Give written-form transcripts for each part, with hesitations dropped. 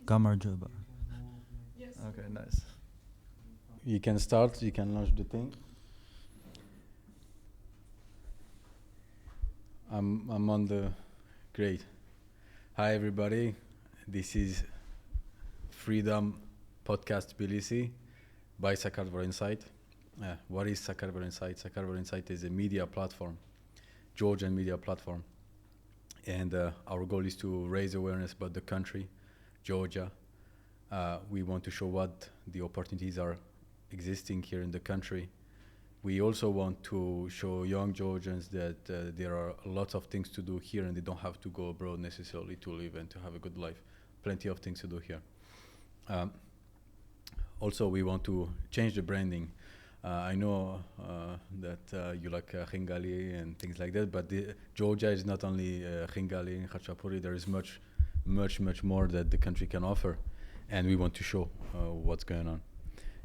Gamarjoba. Yes. Okay, nice. You can start, you can launch the thing. I'm on the... Great. Hi everybody, this is Freedom Podcast Tbilisi by Sakartvelo Insight. What is Sakartvelo Insight? Sakartvelo Insight is a media platform, Georgian media platform. And our goal is to raise awareness about the country, Georgia. We want to show what the opportunities are existing here in the country. We also want to show young Georgians that there are lots of things to do here and they don't have to go abroad necessarily to live and to have a good life. Plenty of things to do here. Also, we want to change the branding. I know that you like Khingali and things like that, but Georgia is not only Khingali and Khachapuri. There is much more that the country can offer, and we want to show what's going on.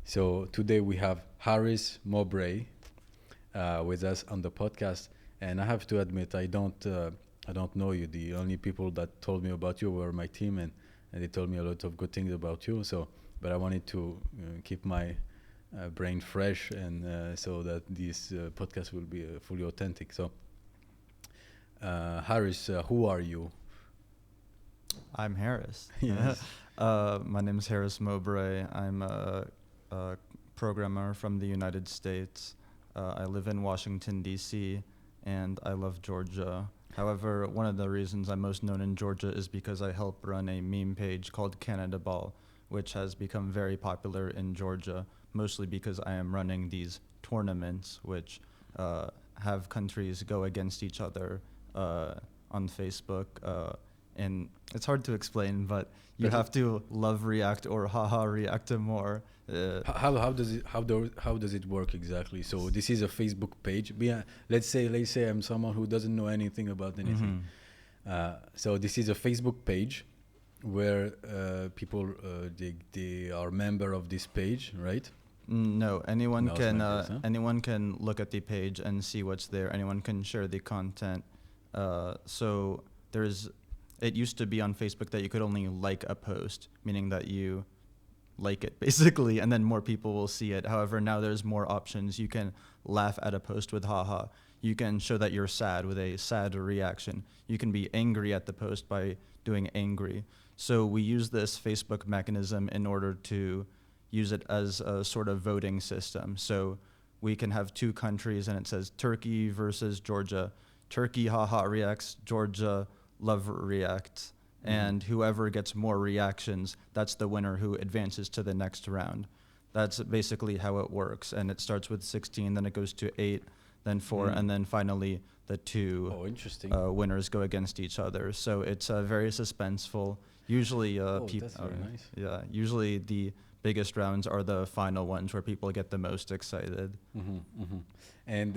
So today we have Harris Mowbray with us on the podcast, and I have to admit I don't know you. The only people that told me about you were my team, and they told me a lot of good things about you. So, but I wanted to keep my brain fresh, and so that this podcast will be fully authentic. So, Harris, who are you? I'm Harris. Yes. My name is Harris Mowbray. I'm a programmer from the United States. I live in Washington, D.C., and I love Georgia. However, one of the reasons I'm most known in Georgia is because I help run a meme page called Canadaball, which has become very popular in Georgia, mostly because I am running these tournaments which have countries go against each other on Facebook. And it's hard to explain, but you have to love react or haha react to more. How does it work exactly? So this is a Facebook page. Let's say I'm someone who doesn't know anything about anything. So this is a Facebook page where people they are member of this page, right? No, anyone No, can it's like this, huh? anyone can look at the page and see what's there. Anyone can share the content. So it used to be on Facebook that you could only like a post, meaning that you like it basically, and then more people will see it. However, now there's more options. You can laugh at a post with haha. You can show that you're sad with a sad reaction. You can be angry at the post by doing angry. So we use this Facebook mechanism in order to use it as a sort of voting system. So we can have two countries and it says Turkey versus Georgia. Turkey haha reacts, Georgia love reacts. And whoever gets more reactions, that's the winner who advances to the next round. That's basically how it works. And it starts with 16, then it goes to 8, then 4, and then finally the two winners go against each other. So it's very suspenseful. Usually, that's very nice. Yeah, usually the biggest rounds are the final ones where people get the most excited. And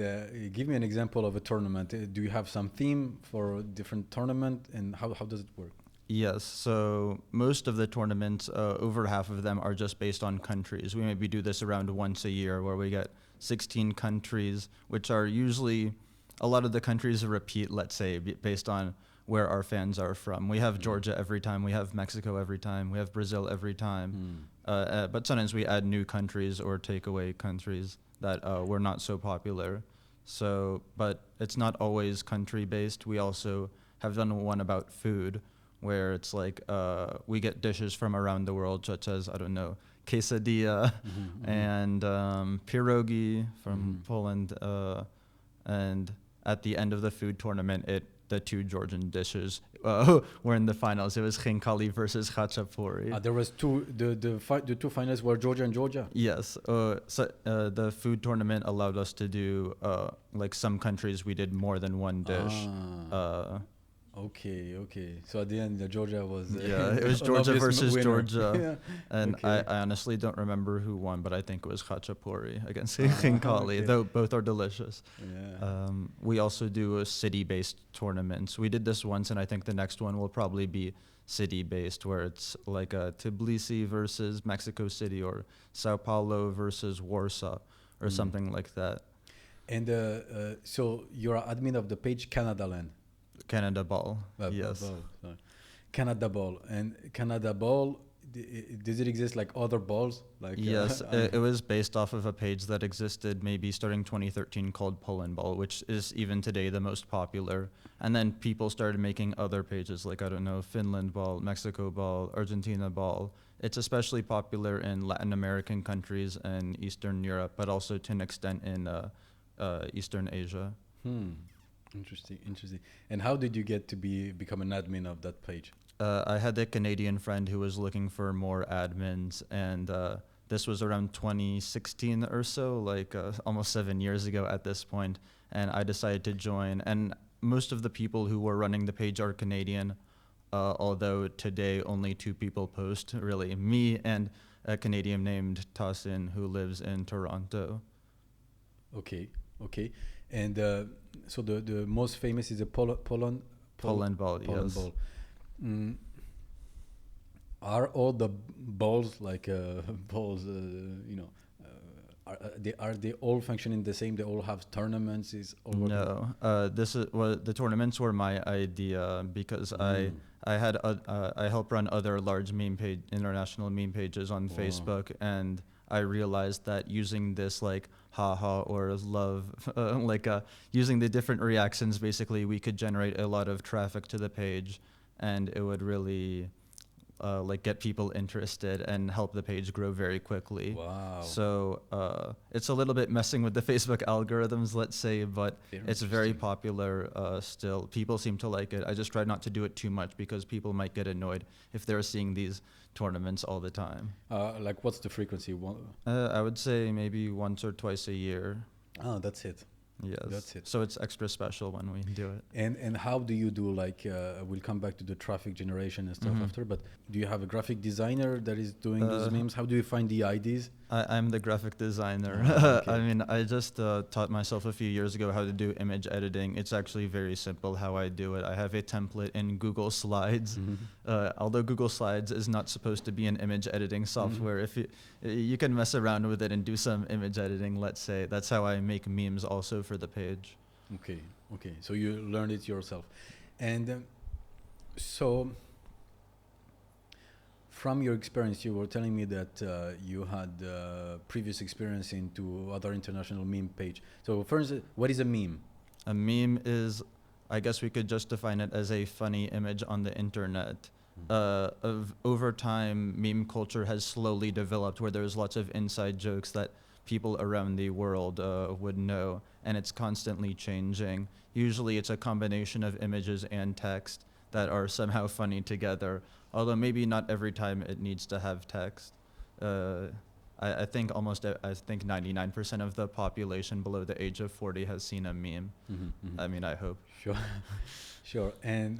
give me an example of a tournament. Do you have some theme for a different tournament, and how does it work? Yes, so most of the tournaments, over half of them are just based on countries. We maybe do this around once a year where we get 16 countries, which are usually, a lot of the countries repeat, let's say, based on where our fans are from. We have Georgia every time, we have Mexico every time, we have Brazil every time. But sometimes we add new countries or take away countries that were not so popular. So, but it's not always country-based. We also have done one about food, where it's like we get dishes from around the world, such as, I don't know, quesadilla and pierogi from Poland. And at the end of the food tournament, the two Georgian dishes were in the finals. It was Khingali versus Khachapuri. There was the two finals were Georgia and Georgia. Yes. So the food tournament allowed us to do like some countries we did more than one dish. Okay. So at the end, Georgia was... it was Georgia versus winner. Georgia. And I honestly don't remember who won, but I think it was Khachapuri against Khingali, though both are delicious. Yeah. We also do a city-based tournaments. We did this once, and I think the next one will probably be city-based, where it's like Tbilisi versus Mexico City, or Sao Paulo versus Warsaw, or something like that. And so you're admin of the page Canadaland. Canadaball, yes. Canadaball. And Canadaball, does it exist like other balls? Like Yes, it was based off of a page that existed maybe starting 2013 called Ball, which is even today the most popular. And then people started making other pages like, I don't know, Finland Ball, Mexico Ball, Argentina Ball. It's especially popular in Latin American countries and Eastern Europe, but also to an extent in Eastern Asia. Interesting. And how did you get to become an admin of that page? I had a Canadian friend who was looking for more admins, and this was around 2016 or so, like almost 7 years ago at this point, and I decided to join. And most of the people who were running the page are Canadian, although today only 2 people post, really, me and a Canadian named Tassin who lives in Toronto. Okay. And so the most famous is the Poland Ball, yes. Ball. Are all the balls like balls? Are they all functioning the same? They all have tournaments? No, the tournaments were my idea because I help run other large international meme pages on Facebook, and I realized that using this like haha or love, using the different reactions, basically we could generate a lot of traffic to the page, and it would really get people interested and help the page grow very quickly. Wow. So it's a little bit messing with the Facebook algorithms, let's say, but it's very popular still. People seem to like it. I just try not to do it too much because people might get annoyed if they're seeing these tournaments all the time. Like what's the frequency? I would say maybe once or twice a year. Oh, that's it. Yes. That's it. So it's extra special when we do it. And how do you do we'll come back to the traffic generation and stuff after, but do you have a graphic designer that is doing those memes? How do you find the ideas? I'm the graphic designer. Okay. I mean, I just taught myself a few years ago how to do image editing. It's actually very simple how I do it. I have a template in Google Slides. Although Google Slides is not supposed to be an image editing software, if you can mess around with it and do some image editing, let's say. That's how I make memes also for the page. Okay. So you learned it yourself. And so from your experience, you were telling me that you had previous experience into other international meme page. So first, what is a meme? A meme is, I guess we could just define it as a funny image on the internet. Over time, meme culture has slowly developed where there's lots of inside jokes that people around the world would know, and it's constantly changing. Usually it's a combination of images and text that are somehow funny together, although maybe not every time it needs to have text. I think 99% of the population below the age of 40 has seen a meme. I mean, I hope. Sure. And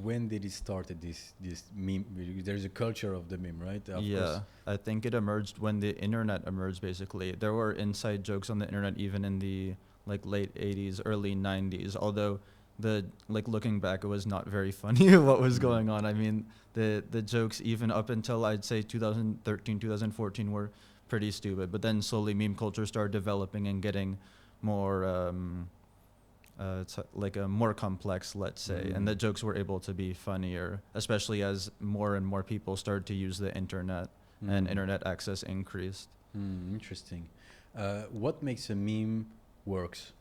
when did it start? This meme? There's a culture of the meme, right? Of course. I think it emerged when the internet emerged. Basically, there were inside jokes on the internet even in the late 80s, early 90s. Although looking back, it was not very funny what was going on. I mean, the jokes even up until I'd say 2013, 2014 were pretty stupid. But then slowly meme culture started developing and getting more more complex, let's say, and the jokes were able to be funnier, especially as more and more people started to use the internet and internet access increased. Interesting. What makes a meme works?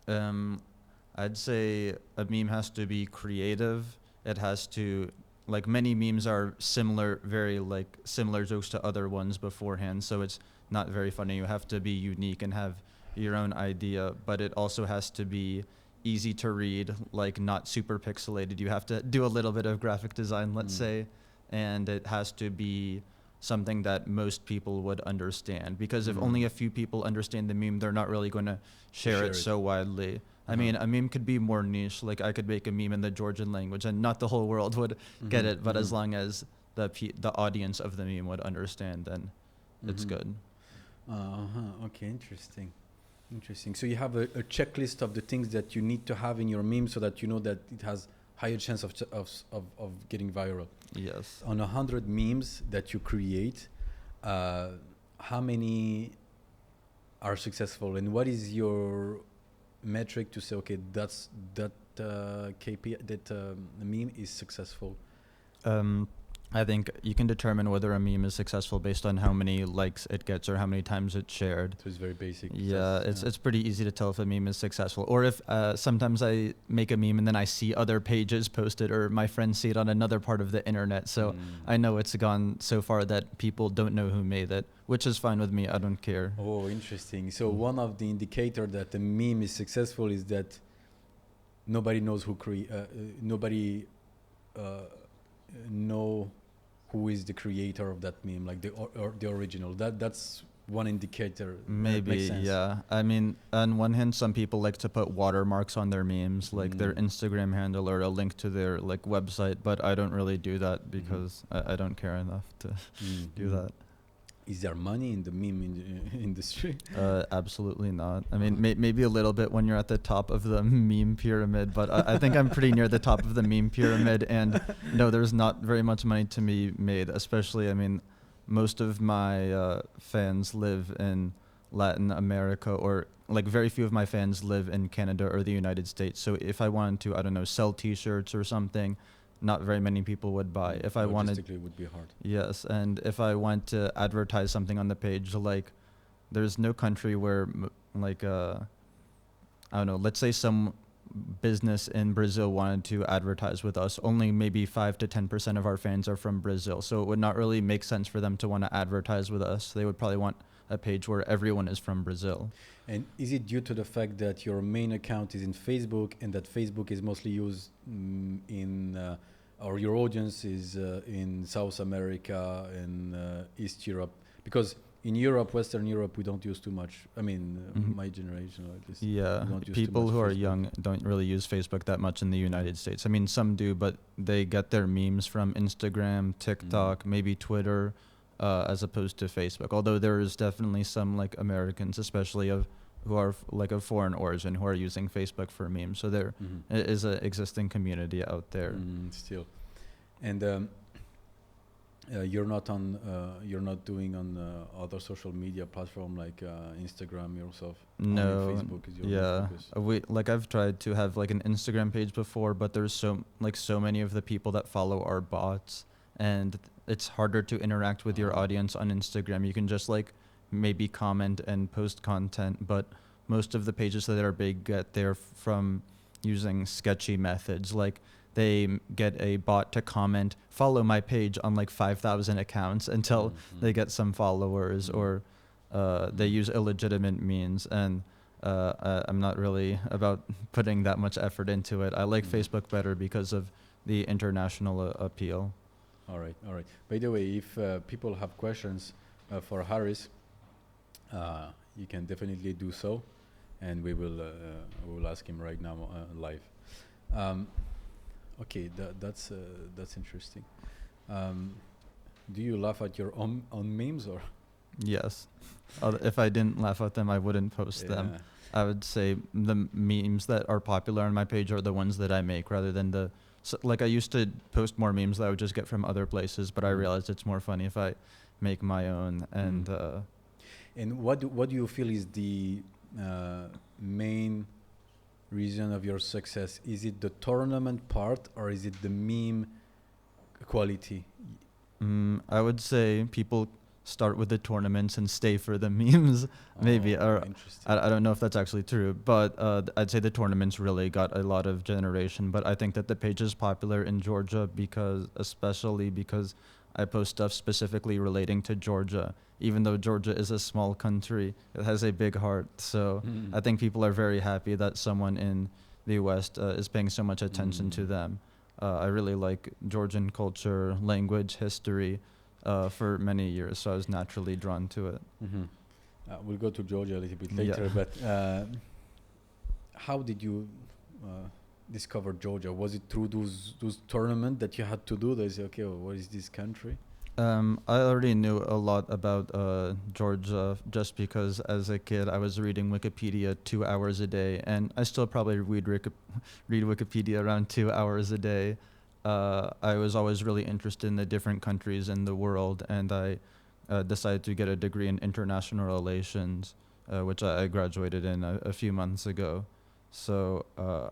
I'd say a meme has to be creative. It has to, many memes are similar, very similar jokes to other ones beforehand, so it's not very funny. You have to be unique and have your own idea, but it also has to be easy to read, not super pixelated. You have to do a little bit of graphic design, let's say, and it has to be something that most people would understand, because if only a few people understand the meme, they're not really going to share it so widely. I mean, a meme could be more niche. I could make a meme in the Georgian language and not the whole world would get it, but as long as the audience of the meme would understand, then it's good. Okay, interesting. So you have a checklist of the things that you need to have in your meme so that you know that it has higher chance of getting viral. Yes. On 100 memes that you create, how many are successful, and what is your metric to say, okay, that KPI, that meme is successful? I think you can determine whether a meme is successful based on how many likes it gets or how many times it's shared. So it's very basic. Yeah, it's pretty easy to tell if a meme is successful. Or if sometimes I make a meme and then I see other pages posted or my friends see it on another part of the internet. So I know it's gone so far that people don't know who made it, which is fine with me. I don't care. Oh, interesting. So one of the indicator that a meme is successful is that nobody knows nobody know who is the creator of that meme, like or the original. That's one indicator. Maybe, yeah. I mean, on one hand, some people like to put watermarks on their memes, like their Instagram handle or a link to their like website, but I don't really do that because I don't care enough to do that. Is there money in the meme industry? Absolutely not. I mean, maybe a little bit when you're at the top of the meme pyramid, but I think I'm pretty near the top of the meme pyramid, and no, there's not very much money to be made, especially, I mean, most of my fans live in Latin America, or like very few of my fans live in Canada or the United States. So if I wanted to, I don't know, sell t-shirts or something, not very many people would buy. If I wanted, logistically, it would be hard. Yes, and if I want to advertise something on the page, like there's no country where like I don't know, let's say some business in Brazil wanted to advertise with us, only maybe 5 to 10% of our fans are from Brazil. So it would not really make sense for them to want to advertise with us. They would probably want a page where everyone is from Brazil. And is it due to the fact that your main account is in Facebook and that Facebook is mostly used or your audience is in South America and East Europe? Because in Europe, Western Europe, we don't use too much. I mean, my generation, at least. Yeah, people who are young don't really use Facebook that much in the United States. I mean, some do, but they get their memes from Instagram, TikTok, maybe Twitter, as opposed to Facebook. Although there is definitely some like Americans, especially who are like of foreign origin, who are using Facebook for memes. So there is an existing community out there. Still, and you're not doing on other social media platform like Instagram yourself. No, only Facebook is your focus. I've tried to have like an Instagram page before, but there's so many of the people that follow are bots, and it's harder to interact with your audience on Instagram. You can just like maybe comment and post content, but most of the pages that are big get there from using sketchy methods. Like they get a bot to comment, follow my page on like 5,000 accounts until they get some followers, or they use illegitimate means. And I'm not really about putting that much effort into it. I like Facebook better because of the international appeal. All right. By the way, if people have questions for Harris, you can definitely do so, and we will ask him right now live. Okay, that's interesting. Do you laugh at your own memes, or? Yes. If I didn't laugh at them, I wouldn't post them. I would say the memes that are popular on my page are the ones that I make, rather than like I used to post more memes that I would just get from other places, but I realized it's more funny if I make my own. And and what do you feel is the main reason of your success? Is it the tournament part, or is it the meme quality? I would say people start with the tournaments and stay for the memes, maybe. Or I don't know if that's actually true, but I'd say the tournaments really got a lot of generation. But I think that the page is popular in Georgia especially because I post stuff specifically relating to Georgia. Even though Georgia is a small country, it has a big heart. So I think people are very happy that someone in the West is paying so much attention to them. I really like Georgian culture, language, history for many years, so I was naturally drawn to it. We'll go to Georgia a little bit later, but how did you discover Georgia? Was it through those tournaments that you had to do? They say, okay, well, what is this country? I already knew a lot about Georgia just because as a kid I was reading Wikipedia 2 hours a day, and I still probably read Wikipedia around 2 hours a day. I was always really interested in the different countries in the world, and I decided to get a degree in international relations, which I graduated in a few months ago. So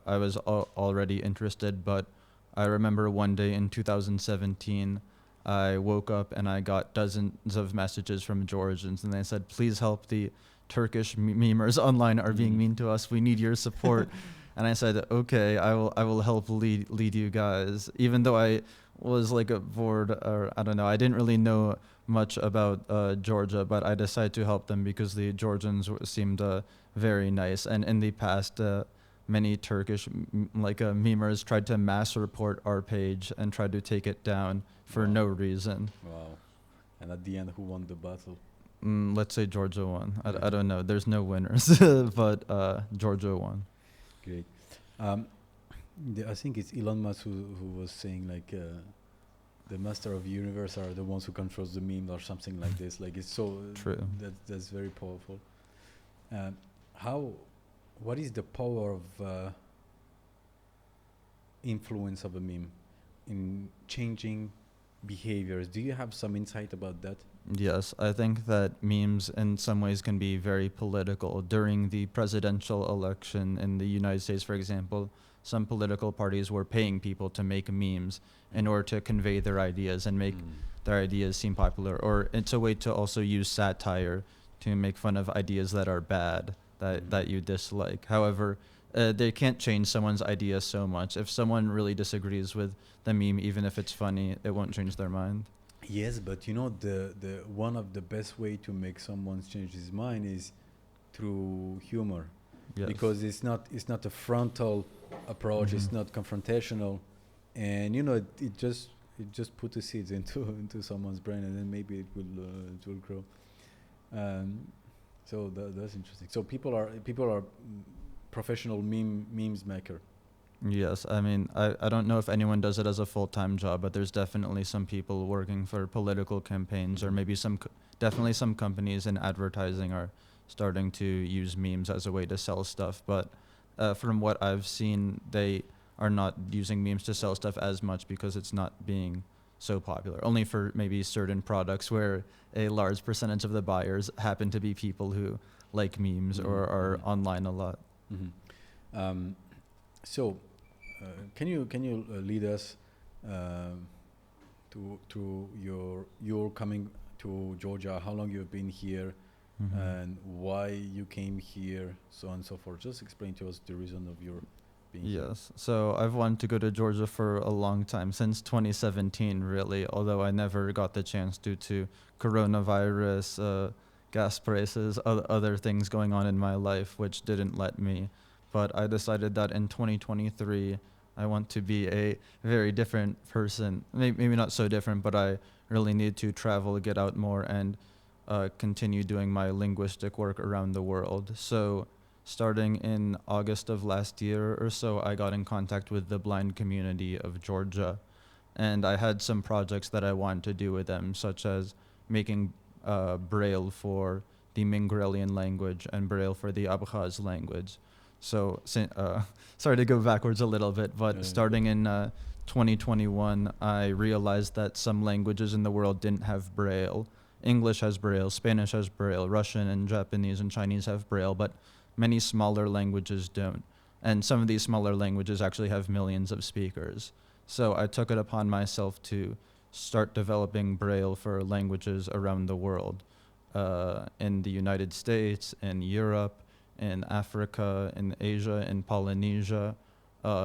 I was already interested, but I remember one day in 2017 I woke up and I got dozens of messages from Georgians, and they said, "Please help, the Turkish memers online are being mean to us. We need your support." And I said, "Okay, I will help lead you guys." Even though I was like a bored, or I don't know, I didn't really know much about Georgia, but I decided to help them because the Georgians seemed very nice. And in the past, many Turkish memers tried to mass report our page and tried to take it down for no reason. Wow. And at the end, who won the battle? Let's say Georgia won. I don't know. There's no winners, but Georgia won. Great. I think it's Elon Musk who was saying like the master of the universe are the ones who controls the meme or something like this. Like it's so true. That's very powerful. What is the power of influence of a meme in changing behaviors? Do you have some insight about that? Yes, I think that memes in some ways can be very political. During the presidential election in the United States, for example, some political parties were paying people to make memes in order to convey their ideas and make their ideas seem popular. Or it's a way to also use satire to make fun of ideas that are bad, that you dislike. However, they can't change someone's idea so much. If someone really disagrees with the meme, even if it's funny, it won't change their mind. Yes, but you know, the one of the best way to make someone change his mind is through humor. Yes. Because it's not a frontal approach, it's not confrontational, and you know it just put the seeds into someone's brain, and then maybe it will grow. So that's interesting. So people are professional memes maker. Yes, I mean, I don't know if anyone does it as a full-time job, but there's definitely some people working for political campaigns, or maybe definitely some companies in advertising are starting to use memes as a way to sell stuff. But from what I've seen, they are not using memes to sell stuff as much because it's not being so popular. Only for maybe certain products where a large percentage of the buyers happen to be people who like memes or are online a lot. So, can you lead us to your coming to Georgia? How long you've been here, and why you came here, so on and so forth. Just explain to us the reason of your being here. Yes. So I've wanted to go to Georgia for a long time, since 2017, really. Although I never got the chance due to coronavirus, gas prices, other things going on in my life, which didn't let me. But I decided that in 2023, I want to be a very different person. Maybe not so different, but I really need to travel, get out more, and continue doing my linguistic work around the world. So starting in August of last year or so, I got in contact with the blind community of Georgia. And I had some projects that I wanted to do with them, such as making Braille for the Mingrelian language and Braille for the Abkhaz language. So, sorry to go backwards a little bit, but starting in 2021, I realized that some languages in the world didn't have Braille. English has Braille, Spanish has Braille, Russian and Japanese and Chinese have Braille, but many smaller languages don't. And some of these smaller languages actually have millions of speakers. So I took it upon myself to start developing Braille for languages around the world, in the United States, in Europe, in Africa, in Asia, in Polynesia,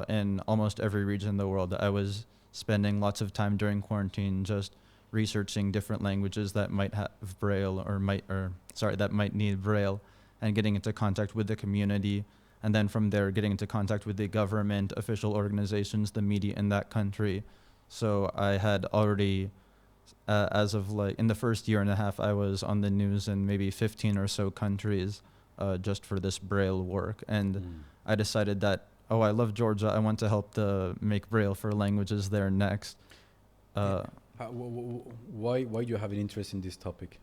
in almost every region in the world. I was spending lots of time during quarantine just researching different languages that might have Braille that might need Braille, and getting into contact with the community, and then from there getting into contact with the government, official organizations, the media in that country. So I had already, as of in the first year and a half, I was on the news in maybe 15 or so countries, just for this Braille work. And I decided that, I love Georgia. I want to help make Braille for languages there next. Why do you have an interest in this topic?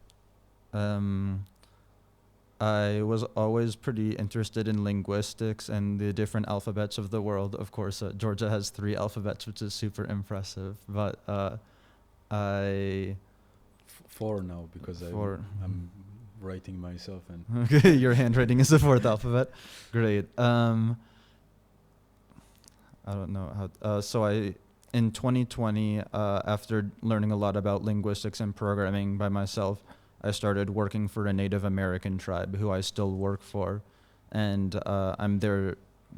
I was always pretty interested in linguistics and the different alphabets of the world. Of course, Georgia has 3 alphabets, which is super impressive. But 4 now, because I'm writing myself. And okay, your handwriting is the 4th alphabet. Great. I don't know how. So I in 2020, after learning a lot about linguistics and programming by myself, I started working for a Native American tribe who I still work for. And I'm there.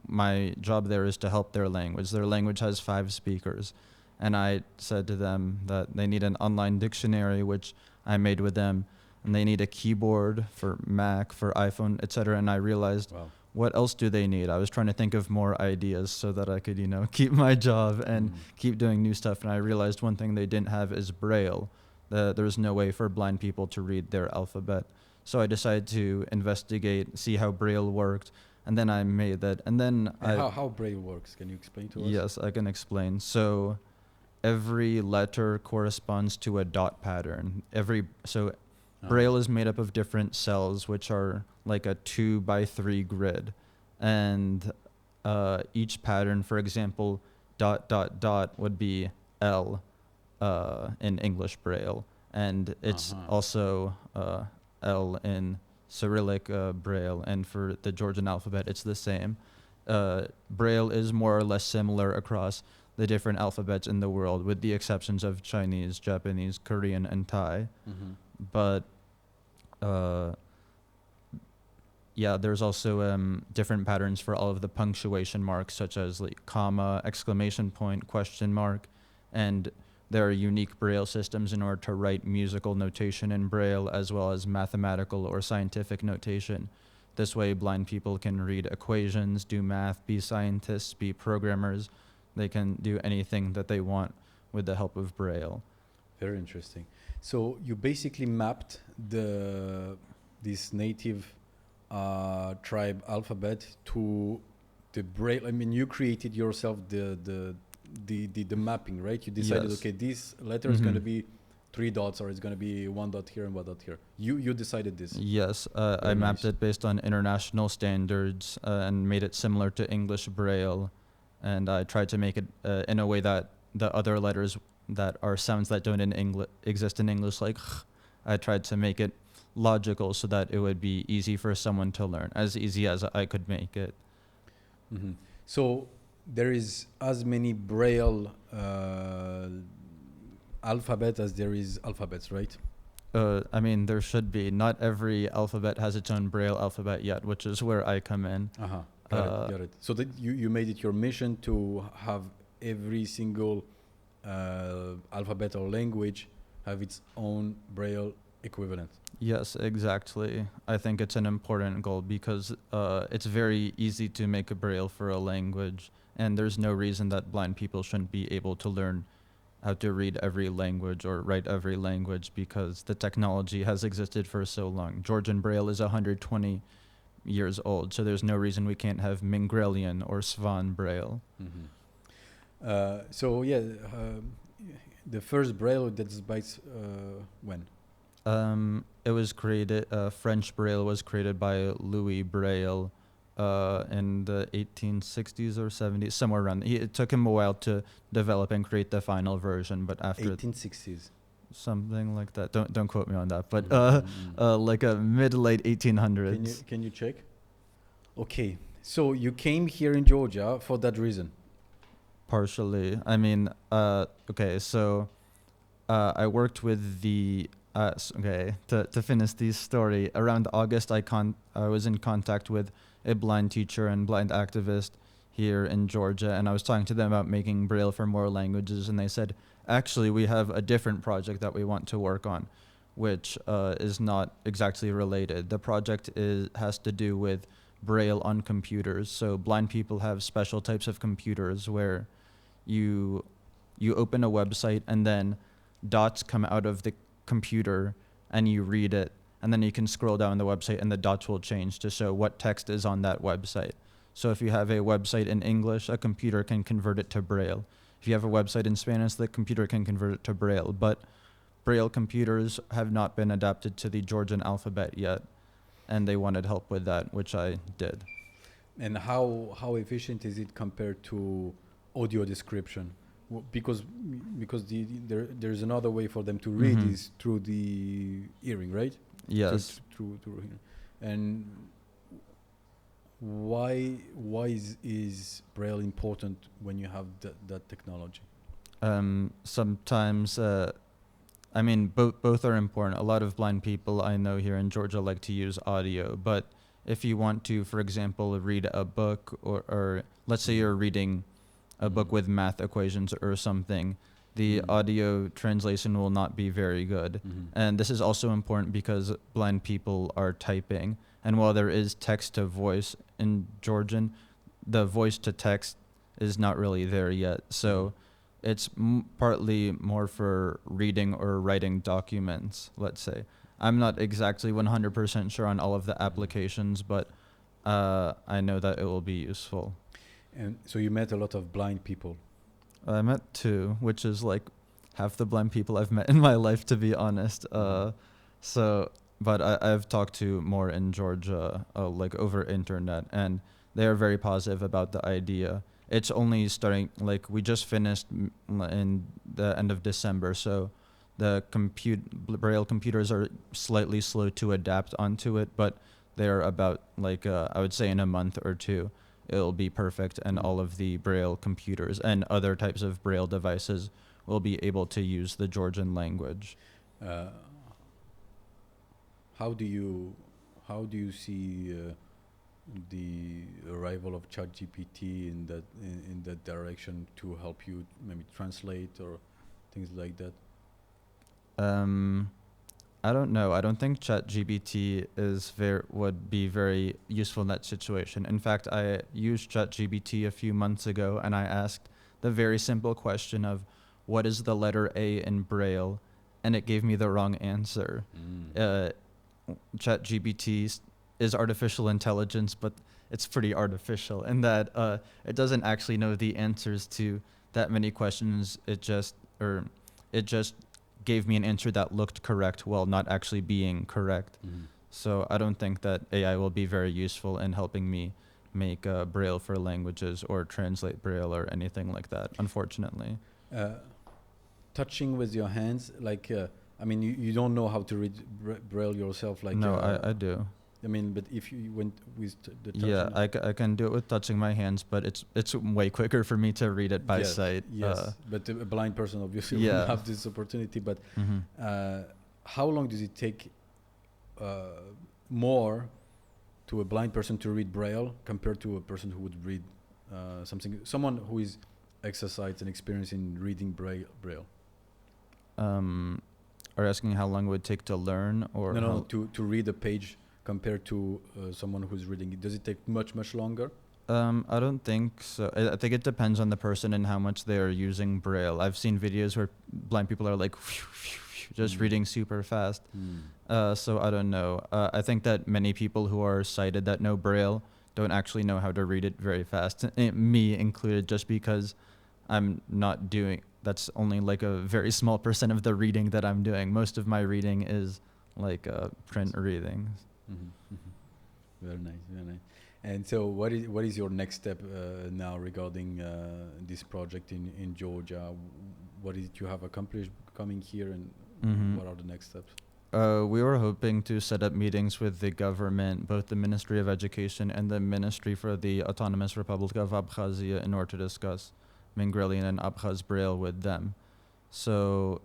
My job there is to help their language. Their language has 5 speakers. And I said to them that they need an online dictionary, which I made with them. And they need a keyboard for Mac, for iPhone, etc. And I realized, Wow. what else do they need? I was trying to think of more ideas so that I could, keep my job and keep doing new stuff. And I realized one thing they didn't have is Braille. There's no way for blind people to read their alphabet. So I decided to investigate, see how Braille worked, and then I made that. And then How Braille works? Can you explain to us? Yes, I can explain. So every letter corresponds to a dot pattern. Braille is made up of different cells, which are like a 2x3 grid. And each pattern, for example, ... would be L in English Braille. And it's also L in Cyrillic Braille. And for the Georgian alphabet, it's the same. Braille is more or less similar across the different alphabets in the world, with the exceptions of Chinese, Japanese, Korean, and Thai. But there's also different patterns for all of the punctuation marks, such as like comma, exclamation point, question mark, and there are unique Braille systems in order to write musical notation in Braille, as well as mathematical or scientific notation. This way, blind people can read equations, do math, be scientists, be programmers. They can do anything that they want with the help of Braille. Very interesting. So you basically mapped this native tribe alphabet to the Braille. I mean, you created yourself the mapping, right? You decided, Yes. okay, this letter is going to be 3 dots, or it's going to be 1 dot here and 1 dot here. You decided this. Yes, I mapped it based on international standards and made it similar to English Braille. And I tried to make it in a way that the other letters that are sounds that don't exist in English, like I tried to make it logical so that it would be easy for someone to learn, as easy as I could make it. So there is as many Braille alphabet as there is alphabets, right? I mean, there should be. Not every alphabet has its own Braille alphabet yet, which is where I come in. Got it. So that you made it your mission to have every single alphabet or language have its own Braille equivalent. Yes, exactly. I think it's an important goal because it's very easy to make a Braille for a language, and there's no reason that blind people shouldn't be able to learn how to read every language or write every language, because the technology has existed for so long. Georgian Braille is 120 years old, so there's no reason we can't have Mingrelian or Svan Braille. The first Braille that's by when? It was created, French Braille was created by Louis Braille in the 1860s or 70s, somewhere around. It took him a while to develop and create the final version, but after 1860s, something like that. Don't quote me on that, but like a mid-late 1800s. Can you check? Okay, so you came here in Georgia for that reason. Partially. I mean, okay, so I worked with the to finish the story, around August I was in contact with a blind teacher and blind activist here in Georgia, and I was talking to them about making Braille for more languages, and they said, actually, we have a different project that we want to work on, which is not exactly related. The project has to do with Braille on computers. So blind people have special types of computers where you open a website and then dots come out of the computer and you read it, and then you can scroll down the website and the dots will change to show what text is on that website. So if you have a website in English, a computer can convert it to Braille. If you have a website in Spanish, the computer can convert it to Braille. But Braille computers have not been adapted to the Georgian alphabet yet, and they wanted help with that, which I did. And how efficient is it compared to audio description? Because there's another way for them to read is through the hearing, right? Yes. Through hearing. And why is Braille important when you have that technology? Sometimes, I mean, both are important. A lot of blind people I know here in Georgia like to use audio, but if you want to, for example, read a book, or let's say you're reading a book with math equations or something, the audio translation will not be very good. And this is also important because blind people are typing. And while there is text to voice in Georgian, the voice to text is not really there yet. So it's partly more for reading or writing documents, let's say. I'm not exactly 100% sure on all of the applications, but I know that it will be useful. And so you met a lot of blind people. I met two, which is like half the blind people I've met in my life, to be honest. But I've talked to more in Georgia, like over internet, and they are very positive about the idea. It's only starting, like we just finished in the end of December, so the Braille computers are slightly slow to adapt onto it, but they're about like, I would say in a month or two, it'll be perfect, and all of the Braille computers and other types of Braille devices will be able to use the Georgian language. How do you see the arrival of ChatGPT in that direction to help you maybe translate or things like that? I don't know. I don't think ChatGPT would be very useful in that situation. In fact, I used ChatGPT a few months ago, and I asked the very simple question of what is the letter A in Braille, and it gave me the wrong answer. ChatGPT is artificial intelligence, but it's pretty artificial in that it doesn't actually know the answers to that many questions. It just gave me an answer that looked correct while not actually being correct. So I don't think that AI will be very useful in helping me make Braille for languages or translate Braille or anything like that, unfortunately. Touching with your hands, like, I mean, you don't know how to read Braille yourself, like. No, I do. I mean, but if you went with the touching. Yeah, I can do it with touching my hands, but it's way quicker for me to read it by sight. Yes, but a blind person obviously won't have this opportunity. But how long does it take more to a blind person to read Braille compared to a person who would read someone who is exercised and experienced in reading Braille? Are you asking how long it would take to learn, or no, to read a page compared to someone who's reading it? Does it take much longer? I don't think so. I think it depends on the person and how much they are using Braille. I've seen videos where blind people are like just reading super fast. So I don't know. I think that many people who are sighted that know Braille don't actually know how to read it very fast, me included, just because I'm not doing. That's only like a very small percent of the reading that I'm doing. Most of my reading is like print reading. Very nice, very nice. And so, what is your next step now regarding this project in Georgia? What is it you have accomplished coming here, and what are the next steps? We were hoping to set up meetings with the government, both the Ministry of Education and the Ministry for the Autonomous Republic of Abkhazia, in order to discuss Mingrelia and Abkhaz Braille with them. So,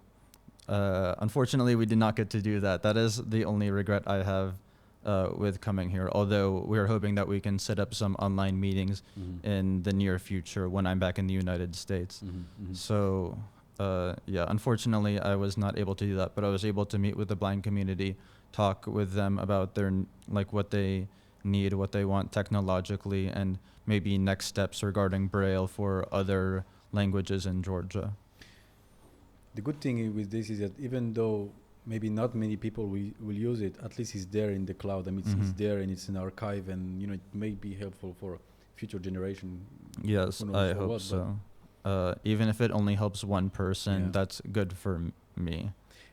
unfortunately, we did not get to do that. That is the only regret I have with coming here, although we're hoping that we can set up some online meetings in the near future when I'm back in the United States. So, yeah, unfortunately, I was not able to do that, but I was able to meet with the blind community, talk with them about their, like, what they need, what they want technologically, and maybe next steps regarding Braille for other languages in Georgia. The good thing with this is that even though maybe not many people will use it, at least it's there in the cloud. I mean, it's there and it's an archive, and it may be helpful for future generation. Yes, I hope so. Even if it only helps one person, that's good for me.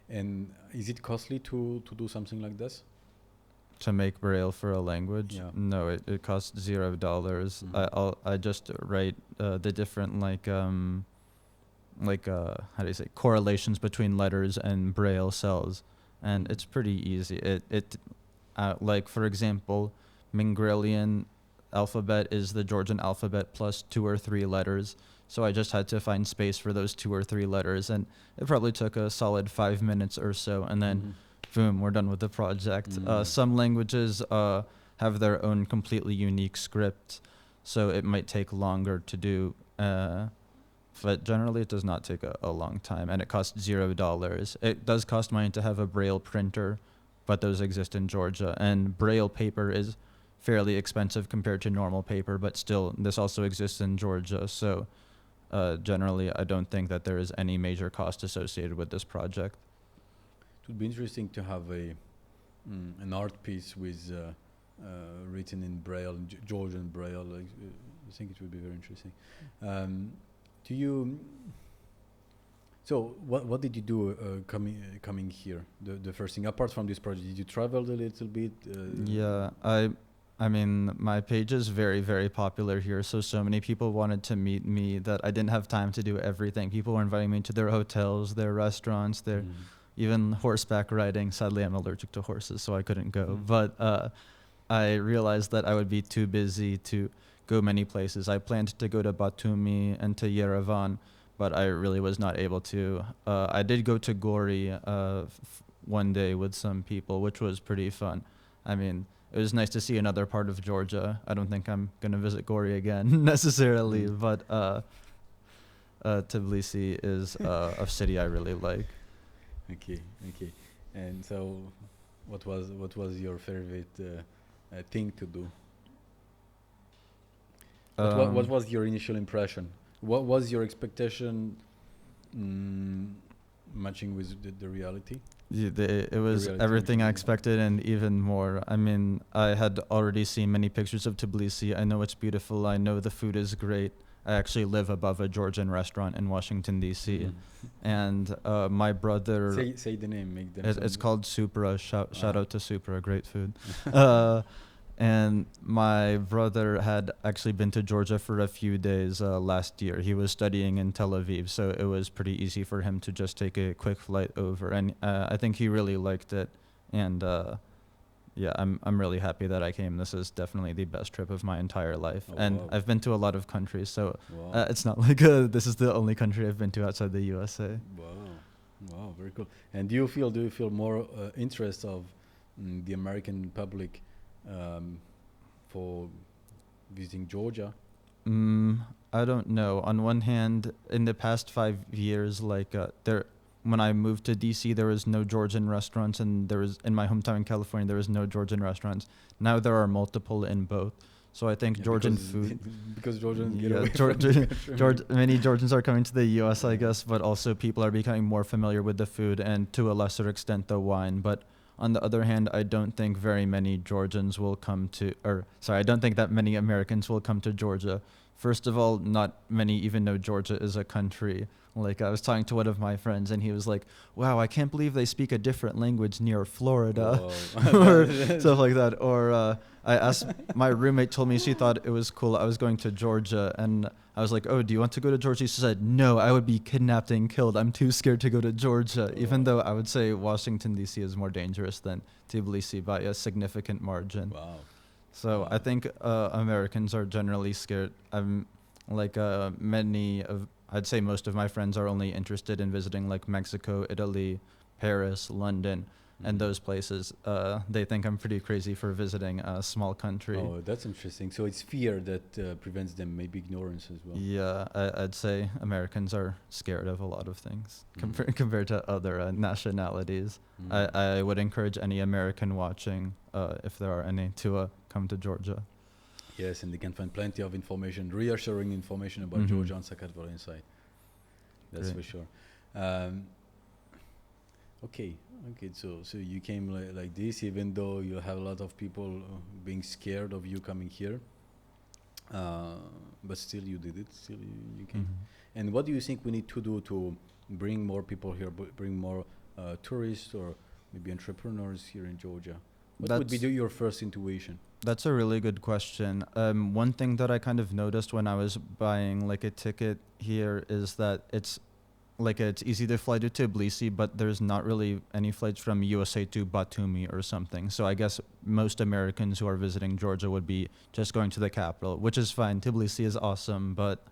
And is it costly to do something like this? To make Braille for a language? Yeah. No, it costs $0. I just write the different how do you say, correlations between letters and Braille cells, and it's pretty easy. It like, for example, Mingrelian alphabet is the Georgian alphabet plus 2 or 3 letters. So I just had to find space for those 2 or 3 letters, and it probably took a solid 5 minutes or so, and then boom, we're done with the project. Some languages have their own completely unique script, so it might take longer to do, but generally it does not take a long time, and it costs $0. It does cost money to have a Braille printer, but those exist in Georgia, and Braille paper is fairly expensive compared to normal paper, but still, this also exists in Georgia, so generally I don't think that there is any major cost associated with this project. It would be interesting to have an art piece with written in Braille, Georgian Braille. I think it would be very interesting. Do you? So what did you do coming here? The first thing, apart from this project, did you travel a little bit? Yeah, I mean, my page is very, very popular here, so many people wanted to meet me that I didn't have time to do everything. People were inviting me to their hotels, their restaurants, their even horseback riding. Sadly, I'm allergic to horses, so I couldn't go. But I realized that I would be too busy to go many places. I planned to go to Batumi and to Yerevan, but I really was not able to. I did go to Gori one day with some people, which was pretty fun. I mean, it was nice to see another part of Georgia. I don't think I'm going to visit Gori again necessarily, but Tbilisi is a city I really like. Okay. And so what was your favorite thing to do? What was your initial impression? What was your expectation matching with the reality? It was everything I expected and even more. I mean, I had already seen many pictures of Tbilisi. I know it's beautiful. I know the food is great. I actually live above a Georgian restaurant in Washington, D.C. And my brother... Say the name. Make them it's called Supra. Shout out to Supra. Great food. And my brother had actually been to Georgia for a few days last year. He was studying in Tel Aviv, so it was pretty easy for him to just take a quick flight over. And I think he really liked it. And yeah, I'm really happy that I came. This is definitely the best trip of my entire life. And I've been to a lot of countries, so it's not like this is the only country I've been to outside the USA. Wow, very cool. And do you feel more interest of the American public for visiting Georgia? I don't know. On one hand, in the past 5 years, when I moved to DC, there was no Georgian restaurants, and there was in my hometown in California, there was no Georgian restaurants. Now there are multiple in both. So I think Georgian food, because Georgians get away from many Georgians are coming to the U.S., I guess, but also people are becoming more familiar with the food and to a lesser extent the wine. But on the other hand, I don't think very many Georgians will come to, I don't think that many Americans will come to Georgia. First of all, not many even know Georgia is a country. Like, I was talking to one of my friends, and he was like, wow, I can't believe they speak a different language near Florida, or stuff like that. Or I asked, my roommate told me she thought it was cool I was going to Georgia, and I was like, oh, do you want to go to Georgia? She said, no, I would be kidnapped and killed. I'm too scared to go to Georgia, even though I would say Washington, D.C. is more dangerous than Tbilisi by a significant margin. Wow. So I think Americans are generally scared. I'd say most of my friends are only interested in visiting like Mexico, Italy, Paris, London, and those places. They think I'm pretty crazy for visiting a small country. Oh, that's interesting. So it's fear that prevents them, maybe ignorance as well. Yeah, I'd say Americans are scared of a lot of things compared to other nationalities. I would encourage any American watching, if there are any, to come to Georgia. Yes, and they can find plenty of information, reassuring information about Georgia and Sakartvelo inside. That's for sure. Okay. So you came like this, even though you have a lot of people being scared of you coming here. But still, you did it. Still, you came. And what do you think we need to do to bring more people here, bring more tourists or maybe entrepreneurs here in Georgia? What would be your first intuition? That's a really good question. One thing that I kind of noticed when I was buying like a ticket here is that it's easy to fly to Tbilisi, but there's not really any flights from USA to Batumi or something. So I guess most Americans who are visiting Georgia would be just going to the capital, which is fine. Tbilisi is awesome, but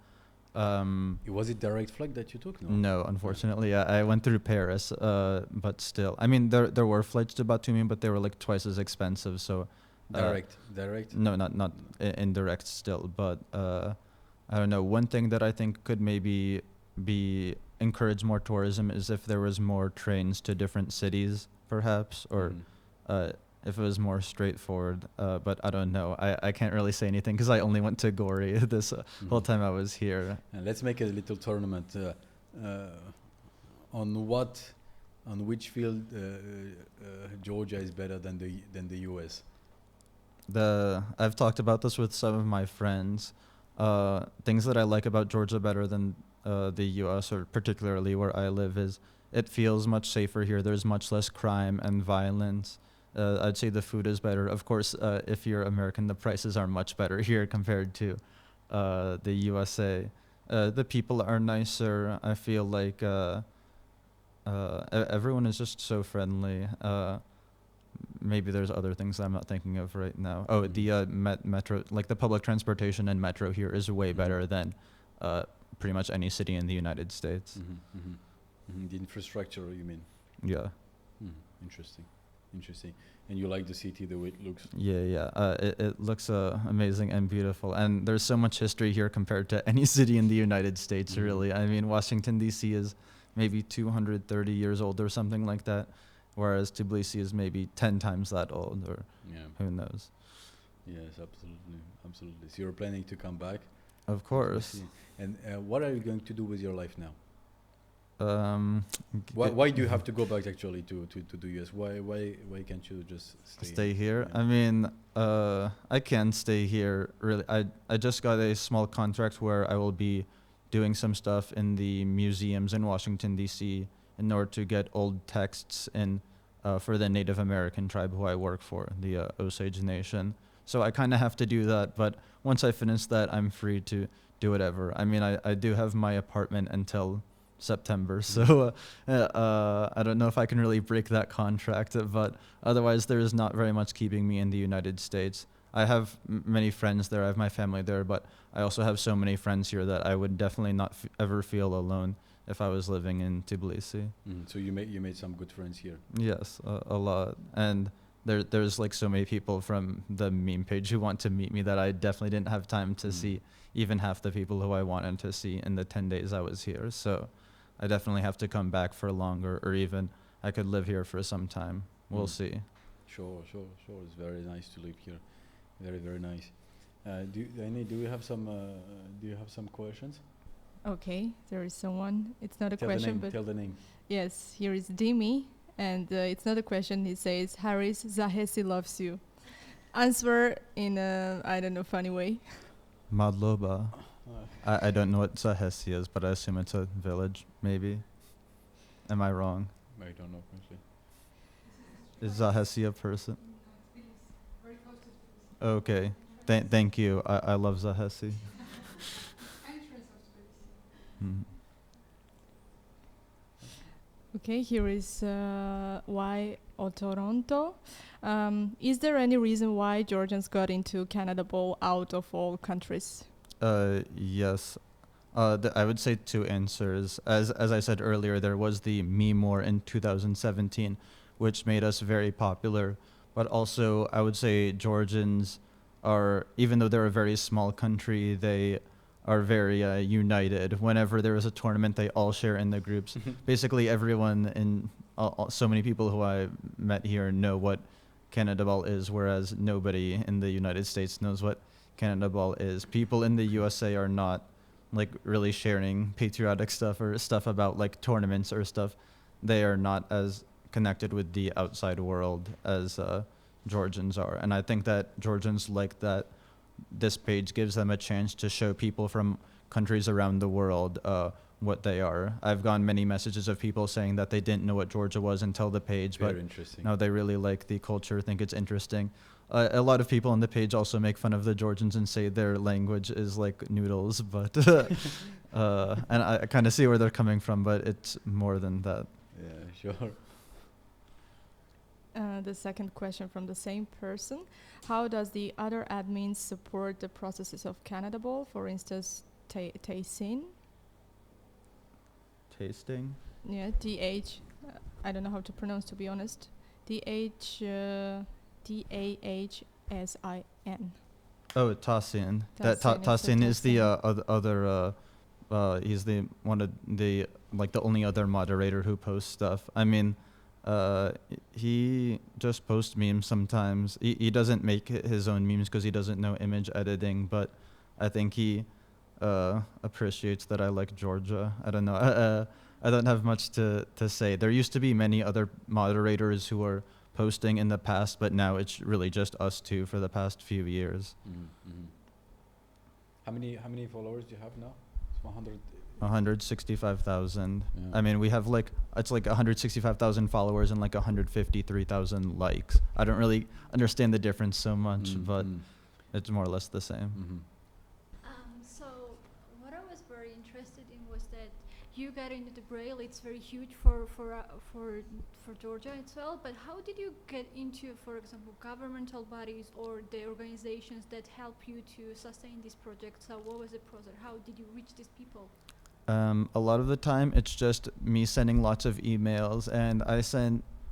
Was it direct flight that you took? No, unfortunately, I went through Paris, but still, I mean, there were flights to Batumi, but they were like twice as expensive. So Direct. no, not indirect still, but I don't know. One thing that I think could maybe be encourage more tourism is if there was more trains to different cities, perhaps, or if it was more straightforward. But I don't know. I can't really say anything because I only went to Gori this whole time I was here. And let's make a little tournament. On which field Georgia is better than the US? I've talked about this with some of my friends. Things that I like about Georgia better than the U.S. or particularly where I live is it feels much safer here. There's much less crime and violence. I'd say the food is better. Of course, if you're American, the prices are much better here compared to the USA. The people are nicer. I feel like everyone is just so friendly. Maybe there's other things I'm not thinking of right now. Oh, the metro, like the public transportation and metro here is way better than pretty much any city in the United States. The infrastructure, you mean? Yeah. Interesting. And you like the city, the way it looks? Yeah. It looks amazing and beautiful. And there's so much history here compared to any city in the United States, really. I mean, Washington, D.C. is maybe 230 years old or something like that, whereas Tbilisi is maybe 10 times that old, or who knows. Yes, absolutely. So you're planning to come back? Of course. And what are you going to do with your life now? Why do you have to go back actually to the US? Why can't you just stay here? Yeah. I mean, I can stay here. Really, I just got a small contract where I will be doing some stuff in the museums in Washington D.C. in order to get old texts in for the Native American tribe who I work for, the Osage Nation. So I kind of have to do that, but once I finish that, I'm free to do whatever. I mean, I do have my apartment until September, so I don't know if I can really break that contract, but otherwise there is not very much keeping me in the United States. I have many friends there, I have my family there, but I also have so many friends here that I would definitely not ever feel alone if I was living in Tbilisi. So you made some good friends here? Yes, a lot. And there's like so many people from the meme page who want to meet me that I definitely didn't have time to see even half the people who I wanted to see in the 10 days I was here. So I definitely have to come back for longer, or even I could live here for some time. We'll see. Sure. It's very nice to live here. Very, very nice. Do you have some questions? Okay, there is someone. It's not a question, but tell the name. Yes, here is Dimi, and it's not a question. He says, Harris Zahesi loves you. Answer in a, I don't know, funny way. Madloba. I don't know what Zahesi is, but I assume it's a village, maybe. Am I wrong? I don't know, frankly. Is Zahesi a person? Okay. Thank you. I love Zahesi. Okay, here is why or Toronto. Is there any reason why Georgians got into Canadaball out of all countries? Yes. I would say two answers. As I said earlier, there was the meme war in 2017, which made us very popular. But also, I would say Georgians are, even though they're a very small country, they are very united. Whenever there is a tournament, they all share in the groups. Basically, everyone in so many people who I met here know what Canadaball is, whereas nobody in the United States knows what Canadaball is. People in the USA are not like really sharing patriotic stuff or stuff about like tournaments or stuff. They are not as connected with the outside world as Georgians are. And I think that Georgians like that this page gives them a chance to show people from countries around the world what they are. I've gotten many messages of people saying that they didn't know what Georgia was until the page, Very but interesting. no, they really like the culture, think it's interesting. A lot of people on the page also make fun of the Georgians and say their language is like noodles, but and I kind of see where they're coming from, but it's more than that. Yeah, sure. The second question from the same person. How does the other admins support the processes of Canadaball? For instance, Tasting. Tasting. Yeah, DH. I don't know how to pronounce, to be honest. DAHSIN. Oh, Tassin. Tassin, Tassin is the Tassin. other. He's the one of the the only other moderator who posts stuff. I mean, he just posts memes sometimes. He doesn't make his own memes because he doesn't know image editing. But I think he appreciates that I like Georgia. I don't know. I don't have much to say. There used to be many other moderators who were posting in the past, but now it's really just us two for the past few years. Mm-hmm. How many followers do you have now? It's 100. 165,000. Yeah. I mean, we have it's 165,000 followers and 153,000 likes. I don't really understand the difference so much, but it's more or less the same. Mm-hmm. So what I was very interested in was that you got into the Braille. It's very huge for Georgia itself. But how did you get into, for example, governmental bodies or the organizations that help you to sustain this project? So what was the process? How did you reach these people? A lot of the time, it's just me sending lots of emails, and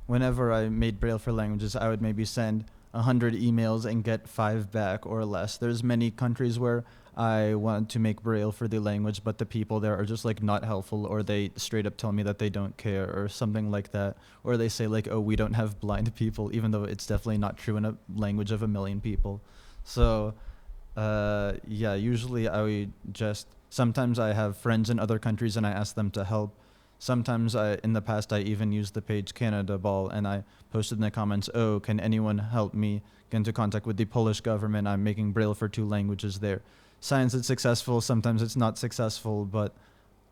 whenever I made Braille for Languages, I would maybe send 100 emails and get 5 back or less. There's many countries where I want to make Braille for the language, but the people there are just not helpful, or they straight up tell me that they don't care or something like that. Or they say oh, we don't have blind people, even though it's definitely not true in a language of 1 million people. So, yeah, usually sometimes I have friends in other countries and I ask them to help. Sometimes in the past, I even used the page Canadaball, and I posted in the comments, oh, can anyone help me get into contact with the Polish government? I'm making Braille for 2 languages there. Sometimes it's successful, sometimes it's not successful, but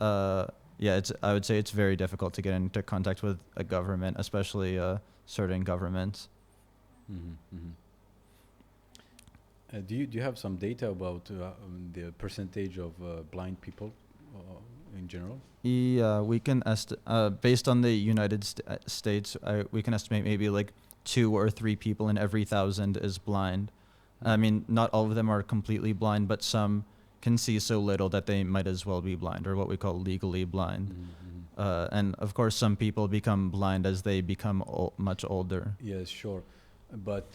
yeah, I would say it's very difficult to get into contact with a government, especially certain governments. Mm-hmm. Mm-hmm. Do you have some data about the percentage of blind people in general? Yeah, we can based on the United States, we can estimate maybe 2 or 3 people in every 1,000 is blind. I mean, not all of them are completely blind, but some can see so little that they might as well be blind, or what we call legally blind. Mm-hmm. And of course, some people become blind as they become much older. Yes, sure. But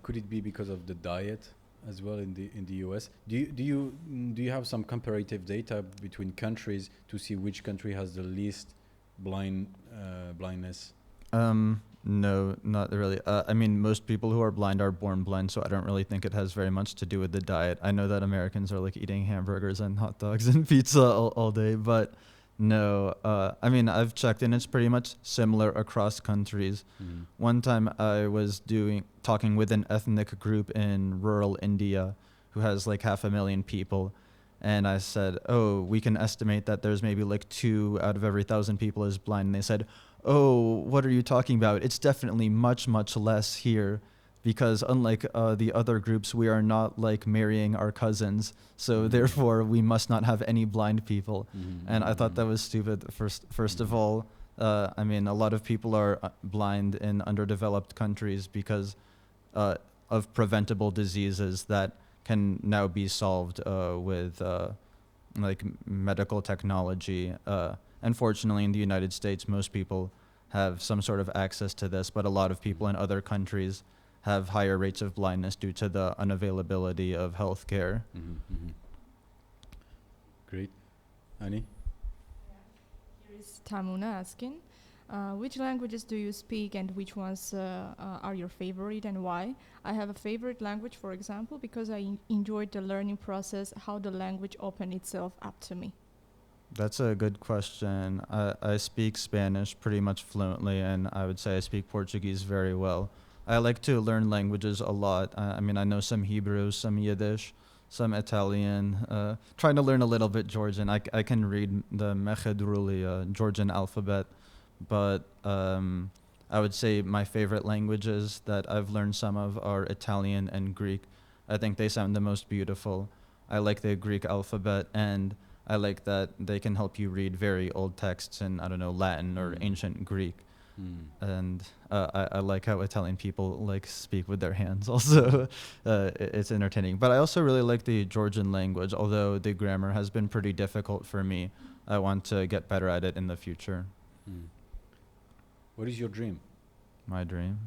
could it be because of the diet as well in the US? Do you have some comparative data between countries to see which country has the least blindness? No, not really. I mean, most people who are blind are born blind, so I don't really think it has very much to do with the diet. I know that Americans are eating hamburgers and hot dogs and pizza all day, but no. I mean, I've checked and it's pretty much similar across countries. Mm-hmm. One time I was talking with an ethnic group in rural India who has 500,000 people. And I said, oh, we can estimate that there's maybe 2 out of every 1,000 people is blind. And they said, oh, what are you talking about? It's definitely much, much less here, because unlike the other groups, we are not marrying our cousins. So therefore, we must not have any blind people. Mm-hmm. And I thought that was stupid. First of all, I mean, a lot of people are blind in underdeveloped countries because of preventable diseases that can now be solved with medical technology. Unfortunately, in the United States, most people have some sort of access to this, but a lot of people in other countries have higher rates of blindness due to the unavailability of healthcare. Mm-hmm. Mm-hmm. Great. Annie? Here is Tamuna asking, which languages do you speak and which ones are your favorite and why? I have a favorite language, for example, because I enjoyed the learning process, how the language opened itself up to me. That's a good question. I speak Spanish pretty much fluently, and I would say I speak Portuguese very well. I like to learn languages a lot. I mean, I know some Hebrew, some Yiddish, some Italian. Trying to learn a little bit Georgian. I can read the Mechedruli, Georgian alphabet, but I would say my favorite languages that I've learned some of are Italian and Greek. I think they sound the most beautiful. I like the Greek alphabet, and I like that they can help you read very old texts in, I don't know, Latin or ancient Greek. And I like how Italian people like speak with their hands also. It's entertaining. But I also really like the Georgian language, although the grammar has been pretty difficult for me. I want to get better at it in the future. What is your dream? My dream?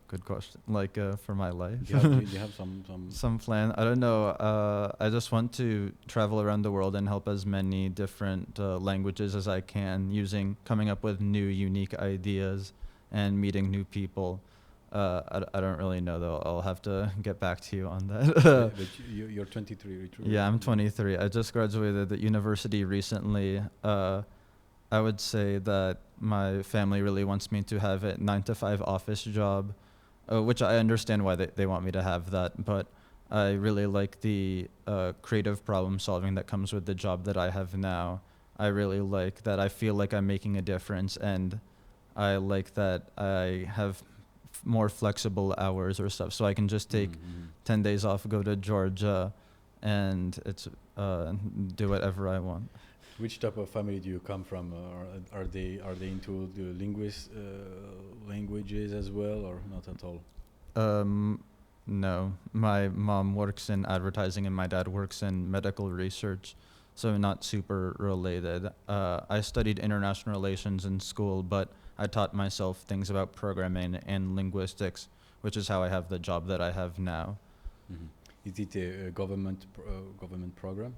Good question. Like for my life? Do you have some plan? I don't know. I just want to travel around the world and help as many different languages as I can, coming up with new, unique ideas and meeting new people. I don't really know though. I'll have to get back to you on that. But you're 23. Yeah, I'm 23. I just graduated at university recently. I would say that my family really wants me to have a 9-to-5 office job, which I understand why they want me to have that, but I really like the creative problem solving that comes with the job that I have now. I really like that I feel like I'm making a difference, and I like that I have more flexible hours or stuff, so I can just take 10 days off, go to Georgia, and do whatever I want. Which type of family do you come from? Are they into the languages as well, or not at all? No. My mom works in advertising and my dad works in medical research, so not super related. I studied international relations in school, but I taught myself things about programming and linguistics, which is how I have the job that I have now. Is it a government program?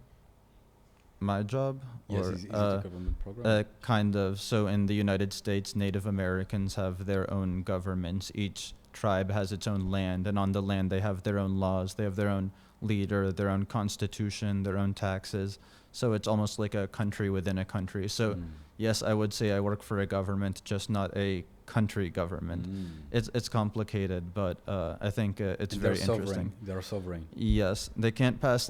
My job? Yes, is it a government program? Kind of. So in the United States, Native Americans have their own governments. Each tribe has its own land, and on the land they have their own laws. They have their own leader, their own constitution, their own taxes. So it's almost like a country within a country. So yes, I would say I work for a government, just not a country government. It's complicated, but I think it's very interesting. They're sovereign. Yes, they can't pass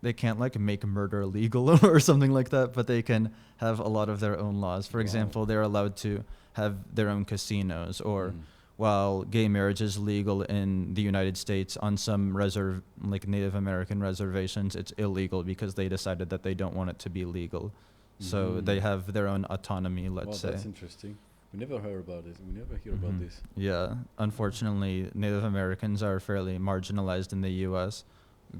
they can't make murder legal or something like that, but they can have a lot of their own laws. For example, they're allowed to have their own casinos, or while gay marriage is legal in the United States, on some Native American reservations, it's illegal because they decided that they don't want it to be legal. So they have their own autonomy, let's say. That's interesting. We never heard about this. We never hear about this. Yeah, unfortunately, Native Americans are fairly marginalized in the U.S.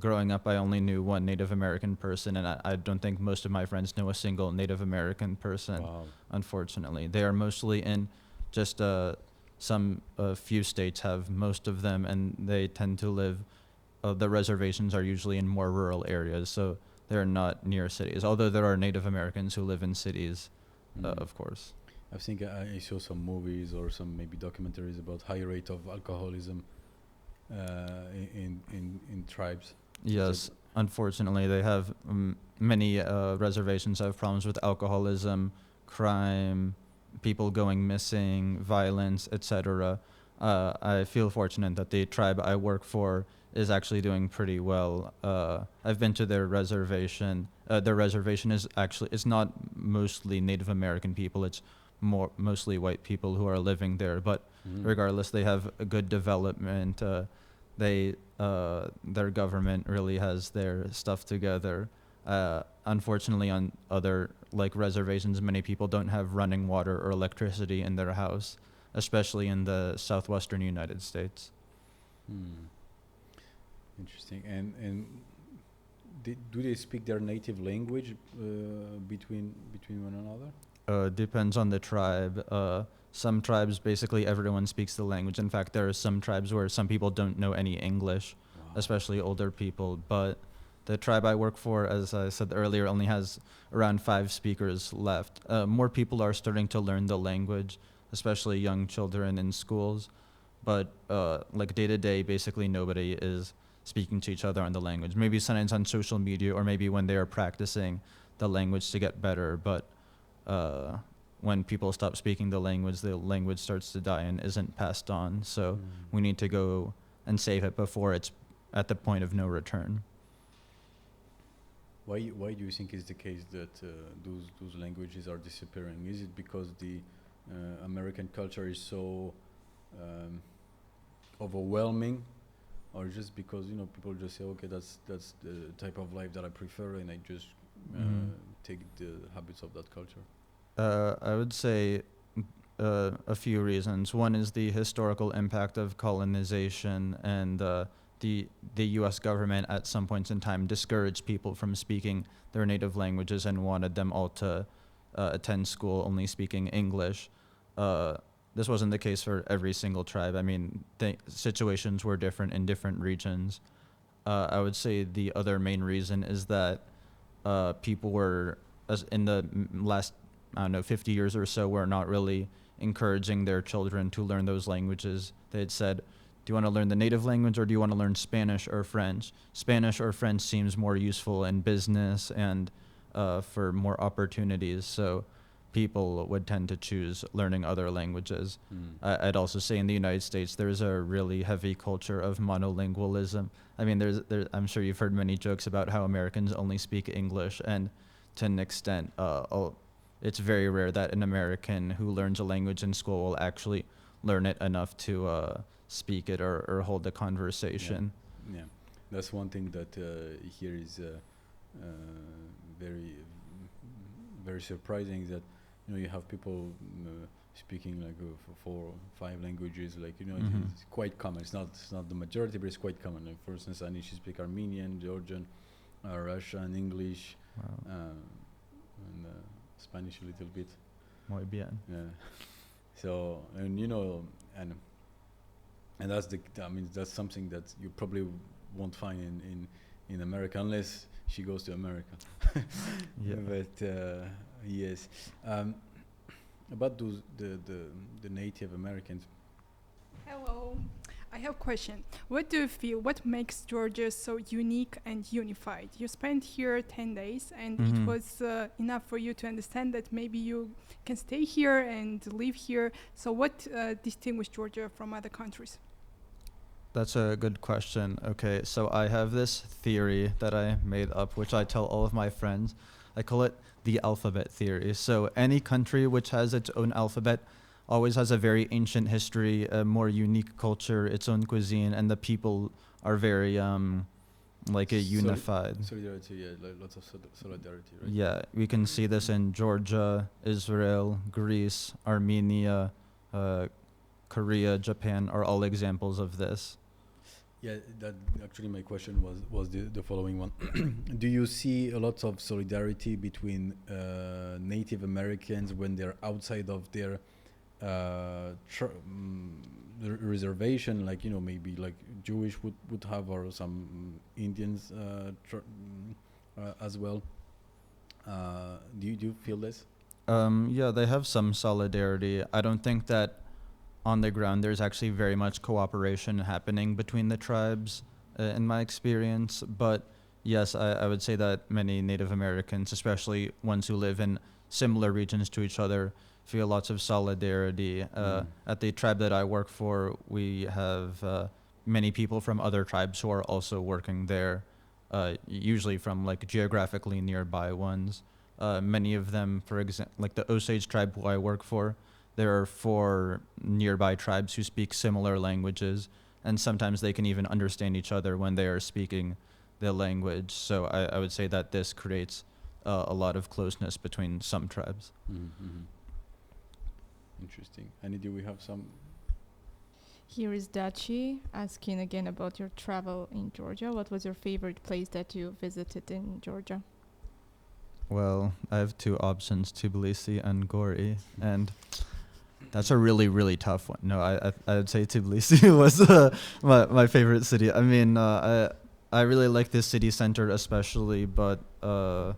Growing up, I only knew one Native American person, and I don't think most of my friends know a single Native American person. Wow. Unfortunately, they are mostly in just some few states have most of them, and they tend to live. The reservations are usually in more rural areas, so they're not near cities. Although there are Native Americans who live in cities, of course. I think I saw some movies or some maybe documentaries about high rate of alcoholism in tribes. Yes, unfortunately, they have many reservations have problems with alcoholism, crime, people going missing, violence, etc. I feel fortunate that the tribe I work for is actually doing pretty well. I've been to their reservation. Their reservation it's not mostly Native American people. It's mostly white people who are living there. But regardless, they have a good development. Their government really has their stuff together. Unfortunately, on other reservations, many people don't have running water or electricity in their house, especially in the southwestern United States. Interesting. And do they speak their native language between one another? Depends on the tribe. Some tribes, basically everyone speaks the language. In fact, there are some tribes where some people don't know any English, especially older people. But the tribe I work for, as I said earlier, only has around 5 speakers left. More people are starting to learn the language, especially young children in schools. But day to day, basically nobody is speaking to each other on the language. Maybe sometimes on social media, or maybe when they are practicing the language to get better. But when people stop speaking the language starts to die and isn't passed on. So we need to go and save it before it's at the point of no return. Why do you think is the case that those languages are disappearing? Is it because the American culture is so overwhelming, or just because people just say, okay, that's the type of life that I prefer, and I just take the habits of that culture? I would say a few reasons. One is the historical impact of colonization, and the U.S. government at some points in time discouraged people from speaking their native languages and wanted them all to attend school only speaking English. This wasn't the case for every single tribe. I mean, situations were different in different regions. I would say the other main reason is that people were, in the last, I don't know, 50 years or so, were not really encouraging their children to learn those languages. They had said, do you want to learn the native language or do you want to learn Spanish or French? Spanish or French seems more useful in business and for more opportunities. So people would tend to choose learning other languages. I'd also say in the United States, there's a really heavy culture of monolingualism. I mean, I'm sure you've heard many jokes about how Americans only speak English, and to an extent, it's very rare that an American who learns a language in school will actually learn it enough to speak it or hold a conversation. Yeah, that's one thing that here is very, very surprising, that you have people speaking like 4 or 5 languages, like it's quite common. It's not the majority, but it's quite common. Like, for instance, I need to speak Armenian, Georgian, Russian, English, and Spanish a little bit. Muy bien. Yeah. So, and and that's that's something that you probably won't find in America, unless she goes to America. Yeah. But yes, about the Native Americans. Hello, I have a question. What do you feel? What makes Georgia so unique and unified? You spent here 10 days, and it was enough for you to understand that maybe you can stay here and live here. So what distinguishes Georgia from other countries? That's a good question. Okay, so I have this theory that I made up, which I tell all of my friends. I call it the alphabet theory. So any country which has its own alphabet always has a very ancient history, a more unique culture, its own cuisine, and the people are very unified. Solidarity, yeah, like lots of solidarity, right? Yeah, we can see this in Georgia, Israel, Greece, Armenia, Korea, Japan are all examples of this. Yeah, that actually my question was the following one. Do you see a lot of solidarity between Native Americans when they're outside of their reservation, like maybe like Jewish would have, or some Indians as well? Do you feel this? Yeah, they have some solidarity. I don't think that on the ground there's actually very much cooperation happening between the tribes in my experience, but yes, I would say that many Native Americans, especially ones who live in similar regions to each other, feel lots of solidarity. At the tribe that I work for, we have many people from other tribes who are also working there, usually from like geographically nearby ones. Many of them, for example, like the Osage tribe who I work for, there are 4 nearby tribes who speak similar languages, and sometimes they can even understand each other when they are speaking the language. So I would say that this creates a lot of closeness between some tribes. Interesting. Annie, do we have some? Here is Dachi asking again about your travel in Georgia. What was your favorite place that you visited in Georgia? Well, I have 2 options, Tbilisi and Gori, and that's a really, really tough one. No, I would say Tbilisi was my favorite city. I mean, I really like the city center especially, but yeah,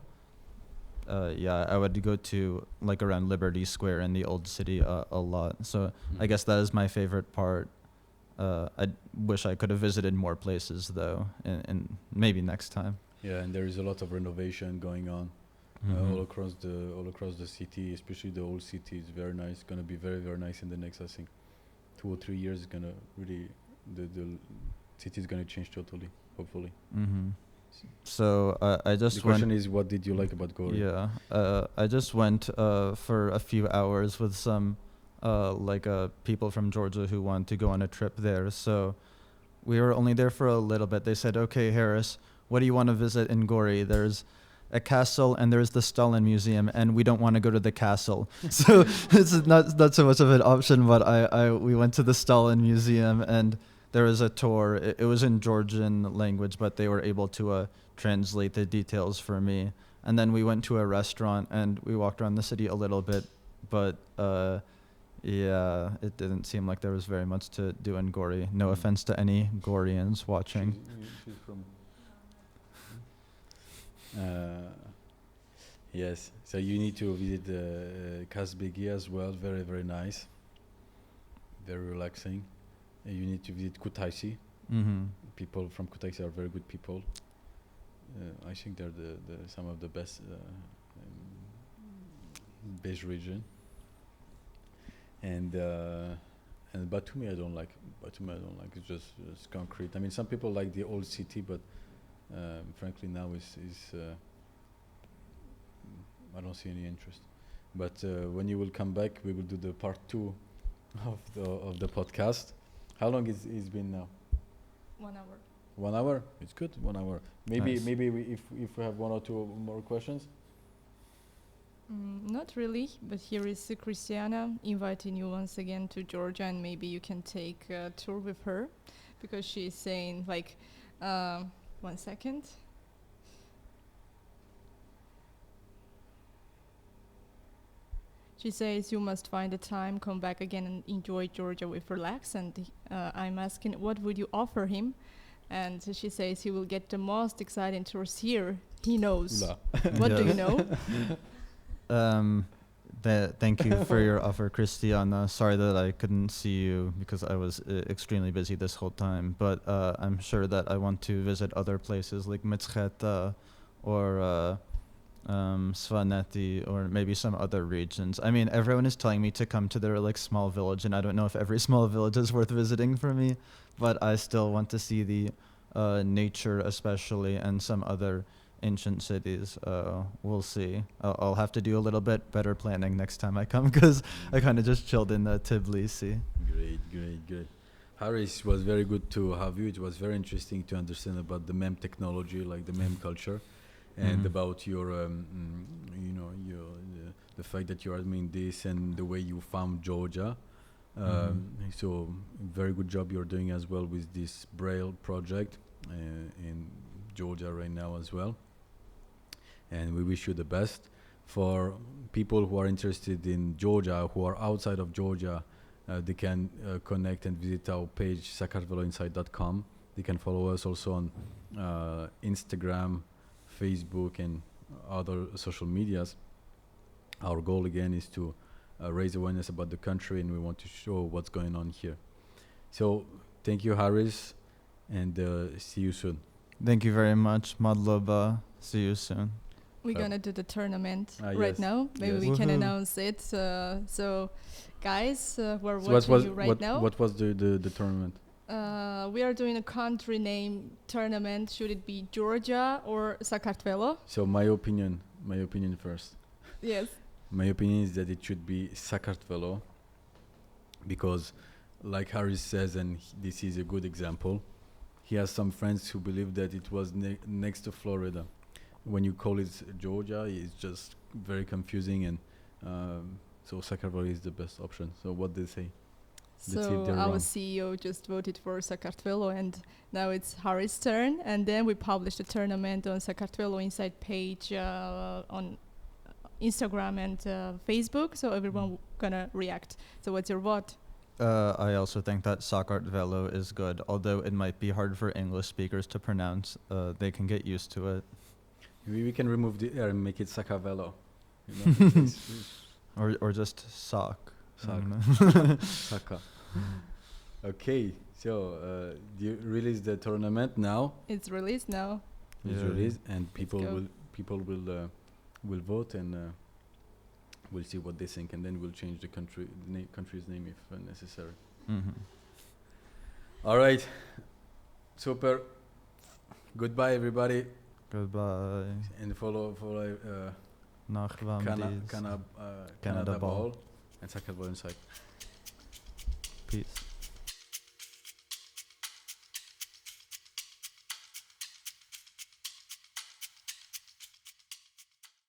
I would go to like around Liberty Square in the old city a lot. So I guess that is my favorite part. I wish I could have visited more places though, and maybe next time. Yeah, and there is a lot of renovation going on. All across the city, especially the old city, is very nice. Gonna be very, very nice in the next, I think, 2 or 3 years. Gonna really, the city is gonna change totally, hopefully. So I just the question is, what did you like about Gori? Yeah, I just went for a few hours with some people from Georgia who wanted to go on a trip there. So we were only there for a little bit. They said, "Okay, Harris, what do you want to visit in Gori? There's a castle and there's the Stalin Museum and we don't want to go to the castle. So it's not so much of an option, but we went to the Stalin Museum and there was a tour. It was in Georgian language, but they were able to translate the details for me. And then we went to a restaurant and we walked around the city a little bit, but yeah, it didn't seem like there was very much to do in Gori. No offense to any Gorians watching. She's from. Yes, so you need to visit Kazbegi as well. Very, very nice. Very relaxing. And you need to visit Kutaisi. Mm-hmm. People from Kutaisi are very good people. I think they're some of the best Beige region. And Batumi I don't like. It's just concrete. I mean, some people like the old city, but frankly now is I don't see any interest. But when you will come back, we will do the part 2 of the podcast. How long is been now? 1 hour. 1 hour? It's good. 1 hour. Maybe Nice. if we have 1 or 2 more questions. Not really, but here is Christiana inviting you once again to Georgia, and maybe you can take a tour with her, because she's saying like, 1 second. She says you must find a time, come back again and enjoy Georgia with relax. And I'm asking, what would you offer him? And she says he will get the most exciting tours here. He knows. What do you know? Thank you for your offer, Christiana. Sorry that I couldn't see you because I was extremely busy this whole time. But I'm sure that I want to visit other places like Mitscheta or Svaneti or maybe some other regions. I mean, everyone is telling me to come to their like small village, and I don't know if every small village is worth visiting for me, but I still want to see the nature especially and some other ancient cities. We'll see. I'll have to do a little bit better planning next time I come because I kind of just chilled in Tbilisi. Great. Harris, was very good to have you. It was very interesting to understand about the meme technology, like the meme culture, and about your, the fact that you are doing this and the way you found Georgia. So very good job you're doing as well with this Braille project in Georgia right now as well. And we wish you the best. For people who are interested in Georgia, who are outside of Georgia, they can connect and visit our page, sakartveloinside.com. They can follow us also on Instagram, Facebook, and other social medias. Our goal again is to raise awareness about the country, and we want to show what's going on here. So thank you, Harris, and see you soon. Thank you very much, Madloba. See you soon. We're gonna do the tournament right yes. now. Maybe Yes. we can Woohoo. announce it. So, guys, we're So watching you right now. What was the tournament? We are doing a country name tournament. Should it be Georgia or Sakartvelo? So my opinion first. Yes. My opinion is that it should be Sakartvelo, because like Harris says, and this is a good example, he has some friends who believe that it was next to Florida. When you call it Georgia, it's just very confusing, and so Sakartvelo is the best option. So what they say? Let's see if So they're our wrong. CEO just voted for Sakartvelo, and now it's Harry's turn. And then we published the tournament on Sakartvelo Inside page on Instagram and Facebook. So everyone gonna react. So what's your vote? I also think that Sakartvelo is good, although it might be hard for English speakers to pronounce. They can get used to it. We can remove the R and make it Sakartvelo. You know? Or just Sak. Sak. Saka. Okay, so you release the tournament now. It's released now. It's Yeah. released, and people go. will vote, and we'll see what they think, and then we'll change the country's name if necessary. All right, super. Goodbye, everybody, Goodbye. and follow Nachwam Canadaball and Sakartvelo Inside. Peace.